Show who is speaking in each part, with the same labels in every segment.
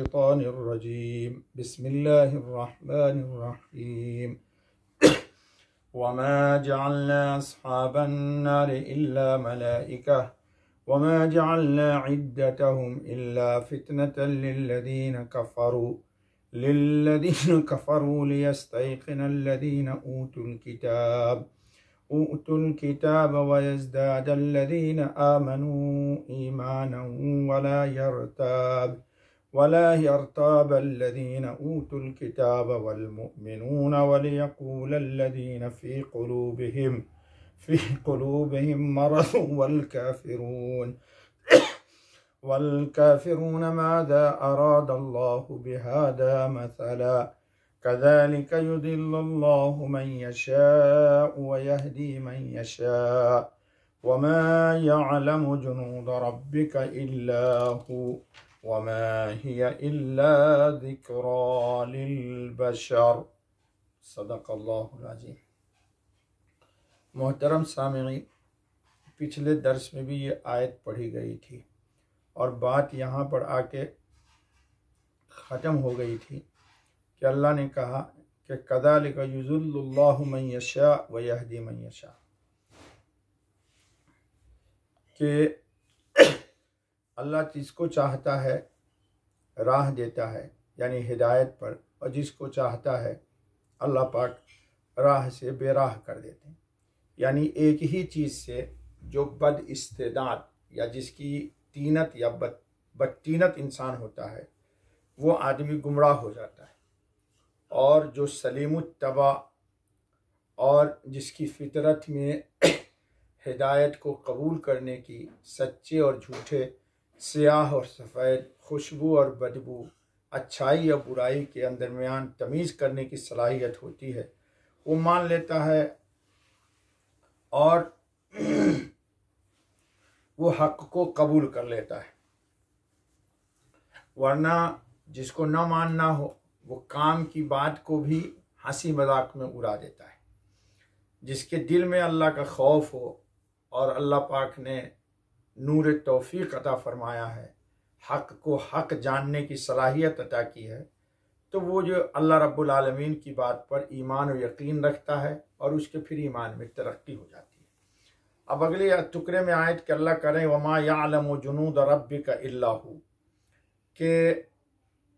Speaker 1: शैतानिर्रजीम बिस्मिल्लाहिर्रहमानिर्रहीम वमा जअलना अस्हाबन्नार इल्ला मलाइका वमा जअलना इद्दतहुम इल्ला फितनतल लिल्लज़ीना कफ़रू लियस्तयक़िनल्लज़ीना ऊतुल किताब वयज़दादल्लज़ीना आमनू ईमानन वला यर्ताबल्लज़ीना ऊतुल किताब वल्मुमिनून वलियक़ूलल्लज़ीना फ़ी क़ुलूबिहिम मरज़ुन वल्काफ़िरून माज़ा अरादल्लाहु बिहाज़ा मसला कज़ालिक युदिल्लुल्लाहु मन यशाअ वयहदी मन यशाअ वमा यअलमु जुनूद रब्बिका इल्ला हु वमा हिय इल्ला ज़िक्रा लिलबशर। सदक़ल्लाहुल अज़ीम। मोहतरम सामिईन, पिछले दर्स में भी ये आयत पढ़ी गई थी और बात यहाँ पर आके ख़त्म हो गई थी कि अल्लाह ने कहा कि कज़ालिक युज़िल्लुल्लाहु मन यशा व यहदी मन यशा, कि अल्लाह जिसको चाहता है राह देता है यानी हिदायत पर, और जिसको चाहता है अल्लाह पाक राह से बेराह कर देते हैं। यानी एक ही चीज़ से जो बद इस्तेदाद या जिसकी तीनत या बदतीनत इंसान होता है वो आदमी गुमराह हो जाता है, और जो सलीमुत्तबा और जिसकी फितरत में हिदायत को कबूल करने की, सच्चे और झूठे, स्याह और सफ़ेद, खुशबू और बदबू, अच्छाई और बुराई के दरमियान तमीज़ करने की सलाहियत होती है, वो मान लेता है और वो हक़ को कबूल कर लेता है। वरना जिसको न मानना हो वो काम की बात को भी हंसी मजाक में उड़ा देता है। जिसके दिल में अल्लाह का खौफ हो और अल्लाह पाक ने नूर तौफीक अता फरमाया है, हक़ को हक़ जानने की सलाहियत अता की है, तो वो जो अल्लाह रब्बुल आलमीन की बात पर ईमान और यकीन रखता है और उसके फिर ईमान में तरक्की हो जाती है। अब अगले टुकड़े में आयत के अल्लाह करें वमा यअलमु जुनूद रब्बिका इल्ला हु, कि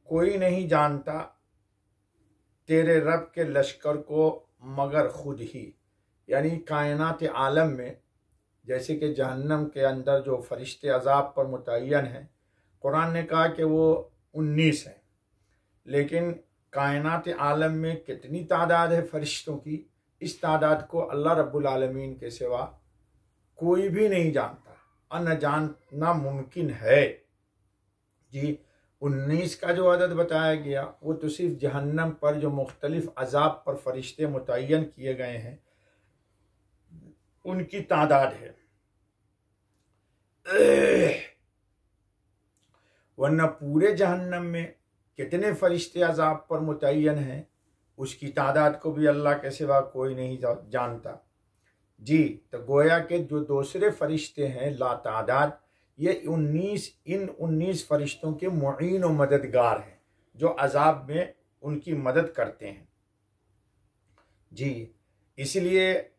Speaker 1: कोई नहीं जानता तेरे रब के लश्कर को मगर खुद ही। यानी कायनात आलम में जैसे कि जहन्नम के अंदर जो फरिश्ते अजाब पर मुतय्यन हैं, कुरान ने कहा कि वो 19 हैं, लेकिन कायनात आलम में कितनी तादाद है फरिश्तों की, इस तादाद को अल्लाह रब्बुल आलमीन के सिवा कोई भी नहीं जानता, और न जानना मुमकिन है। जी, 19 का जो अदद बताया गया वो तो सिर्फ जहन्नम पर जो मुख्तलिफ अजाब पर फरिश्ते मुतय्यन किए गए हैं उनकी तादाद है। वरना पूरे जहन्नम में कितने फरिश्ते अजाब पर मुतय्यन हैं उसकी तादाद को भी अल्लाह के सिवा कोई नहीं जानता। जी, तो गोया के जो दूसरे फरिश्ते हैं लातादाद, ये 19 फरिश्तों के मुईन व मददगार हैं जो अजाब में उनकी मदद करते हैं। जी, इसलिए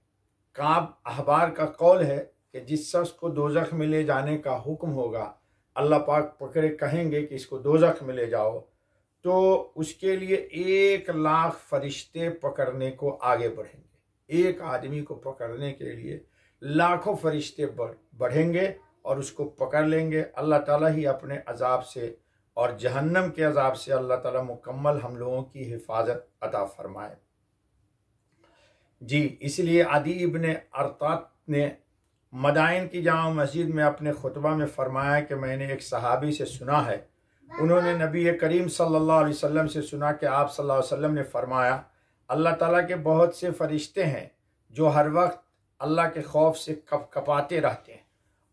Speaker 1: काब अहबार का कौल है कि जिस शख्स को दोज़ख में ले जाने का हुक्म होगा, अल्लाह पाक पकड़े कहेंगे कि इसको दोज़ख में ले जाओ, तो उसके लिए 1 लाख फरिश्ते पकड़ने को आगे बढ़ेंगे। एक आदमी को पकड़ने के लिए लाखों फरिश्ते बढ़ेंगे और उसको पकड़ लेंगे। अल्लाह ताला ही अपने अजाब से और जहन्नम के अजाब से अल्लाह ताला मुकम्मल हम लोगों की हिफाजत अता फरमाए। जी, इसलिए अदी इब्न अरतात ने मदाइन की जामा मस्जिद में अपने खुतबा में फरमाया कि मैंने एक सहाबी से सुना है, उन्होंने नबी करीम सल्लल्लाहु अलैहि वसल्लम से सुना कि आप सल्लल्लाहु अलैहि वसल्लम ने फरमाया, अल्लाह ताला के बहुत से फरिश्ते हैं जो हर वक्त अल्लाह के खौफ से कपाते रहते हैं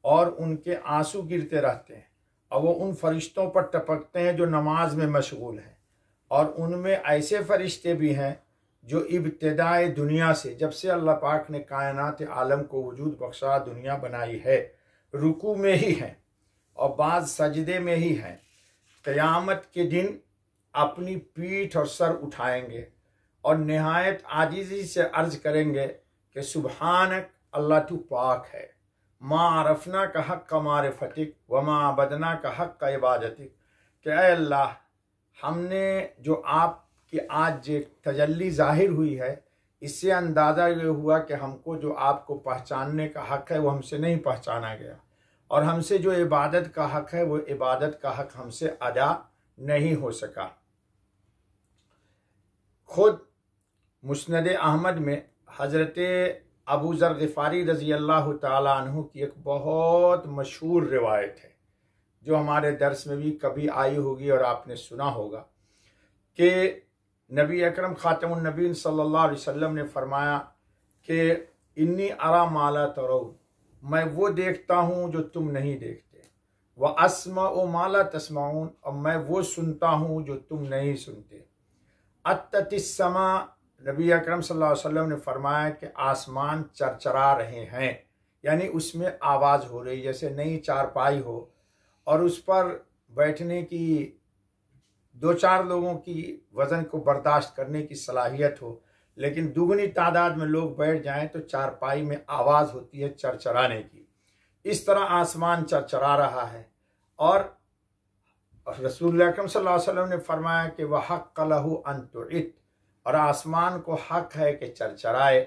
Speaker 1: और उनके आंसू गिरते रहते हैं, और वो उन फरिश्तों पर टपकते हैं जो नमाज में मशगूल हैं। और उनमें ऐसे फरिश्ते भी हैं जो इब्तिदाए दुनिया से, जब से अल्लाह पाक ने कायनात आलम को वजूद बख्शा, दुनिया बनाई है, रुकू में ही हैं और बाज़ सजदे में ही हैं। क़यामत के दिन अपनी पीठ और सर उठाएंगे और निहायत आजिज़ी से अर्ज करेंगे कि सुबहानक, अल्लाह तू पाक है, मा अरफना का हक़ का मारिफतिक व मा अबदना का हक़ का इबादतिक, कि ऐ अल्लाह, हमने जो आपकी आज जो तजल्ली ज़ाहिर हुई है, इससे अंदाज़ा ये हुआ कि हमको जो आपको पहचानने का हक़ है वो हमसे नहीं पहचाना गया, और हमसे जो इबादत का हक़ है वो इबादत का हक़ हमसे अदा नहीं हो सका। खुद मुस्नद अहमद में हज़रत अबू ज़र ग़िफ़ारी रज़ी अल्लाह ताला अन्हु की एक बहुत मशहूर रिवायत है, जो हमारे दर्स में भी कभी आई होगी और आपने सुना होगा कि नबी अकरम ख़ातमुन नबीन सल्लल्लाहु अलैहि वसल्लम ने फरमाया कि इन्नी अरा माला तरौन, मैं वो देखता हूँ जो तुम नहीं देखते, व अस्मा माला तस्माउन, और मैं वो सुनता हूँ जो तुम नहीं सुनते। अत्ततिस्समा, नबी अकरम सल्लल्लाहु अलैहि वसल्लम ने फरमाया कि आसमान चरचरा रहे हैं, यानी उसमें आवाज़ हो रही, जैसे नई चारपाई हो और उस पर बैठने की 2-4 लोगों की वज़न को बर्दाश्त करने की सलाहियत हो, लेकिन दुगनी तादाद में लोग बैठ जाएं तो चारपाई में आवाज़ होती है चरचराने की। इस तरह आसमान चरचरा रहा है, और रसूल अकरम सल्लल्लाहु अलैहि वसल्लम ने फरमाया कि वह हक़ लहू अन तुइत, और आसमान को हक़ है कि चरचराए।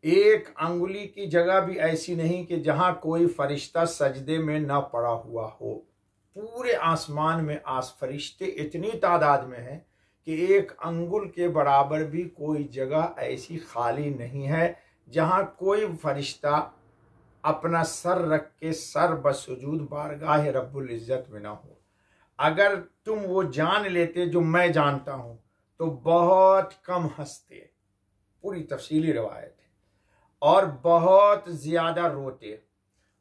Speaker 1: एक अंगुली की जगह भी ऐसी नहीं कि जहाँ कोई फरिश्ता सजदे में न पड़ा हुआ हो। पूरे आसमान में फरिश्ते इतनी तादाद में हैं कि एक अंगुल के बराबर भी कोई जगह ऐसी खाली नहीं है जहाँ कोई फरिश्ता अपना सर रख के सर बसुजूद बारगाह रब्बुल इज़्ज़त में ना हो। अगर तुम वो जान लेते जो मैं जानता हूँ तो बहुत कम हंसते, पूरी तफसीली रवायत है, और बहुत ज़्यादा रोते,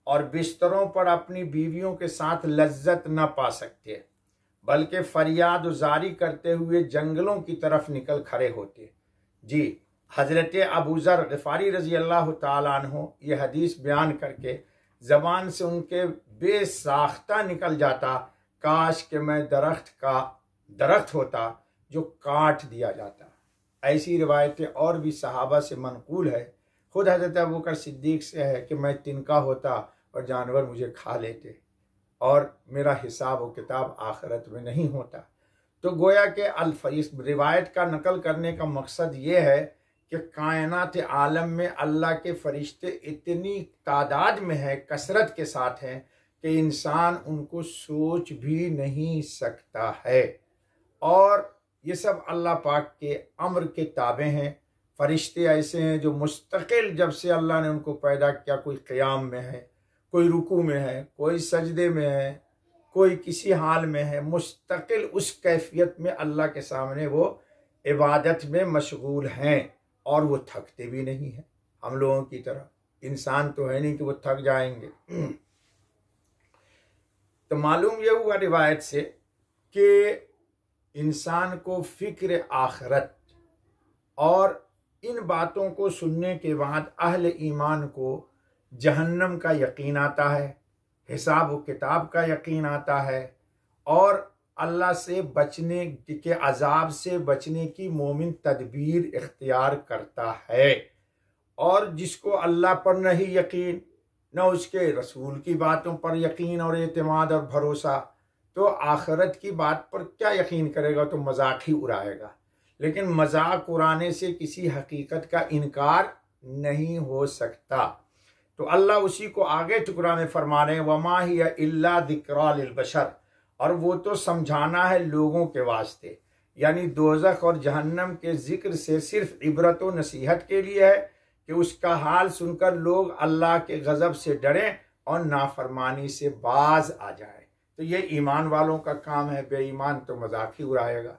Speaker 1: और बिस्तरों पर अपनी बीवियों के साथ लज्जत न पा सकते, बल्कि फरियाद जारी करते हुए जंगलों की तरफ निकल खड़े होते। जी, हज़रत अबू ज़र ग़िफ़ारी रज़ी अल्लाह ताला अन्हु ये हदीस बयान करके ज़बान से उनके बेसाख्ता निकल जाता, काश कि मैं दरख्त होता जो काट दिया जाता। ऐसी रिवायतें और भी सहाबा से मनकूल है। खुद हज़रत अबू बकर सिद्दीक़ से है कि मैं तिनका होता और जानवर मुझे खा लेते और मेरा हिसाब व किताब आखिरत में नहीं होता। तो गोया के इस रिवायत का नकल करने का मकसद ये है कि कायनात आलम में अल्लाह के फरिश्ते इतनी तादाद में है, कसरत के साथ हैं कि इंसान उनको सोच भी नहीं सकता है, और ये सब अल्लाह पाक के अम्र के ताबे हैं। फरिश्ते ऐसे हैं जो मुस्तकिल जब से अल्लाह ने उनको पैदा किया, कोई क़याम में है, कोई रुकू में है, कोई सजदे में है, कोई किसी हाल में है, मुस्तकिल उस कैफियत में अल्लाह के सामने वो इबादत में मशगूल हैं, और वो थकते भी नहीं हैं हम लोगों की तरह। इंसान तो है नहीं कि वो थक जाएंगे। तो मालूम ये हुआ रिवायत से कि इंसान को फ़िक्र आखिरत और इन बातों को सुनने के बाद अहले ईमान को जहन्नम का यकीन आता है, हिसाब व किताब का यकीन आता है, और अल्लाह से बचने के अजाब से बचने की मोमिन तदबीर इख्तियार करता है। और जिसको अल्लाह पर नहीं यकीन, न उसके रसूल की बातों पर यकीन और एतमाद और भरोसा, तो आखिरत की बात पर क्या यकीन करेगा, तो मजाक ही उड़ाएगा। लेकिन मजाक उड़ाने से किसी हकीकत का इनकार नहीं हो सकता। तो अल्लाह उसी को आगे टुकड़ा में फरमा रहे, वमा हिया इल्ला ज़िक्रा लिल बशर, और वो तो समझाना है लोगों के वास्ते, यानी दोज़ख और जहन्नम के ज़िक्र से सिर्फ इबरत व नसीहत के लिए है कि उसका हाल सुनकर लोग अल्लाह के गज़ब से डरें और नाफरमानी से बाज आ जाए। तो ये ईमान वालों का काम है, बेईमान तो मजाक ही उड़ाएगा।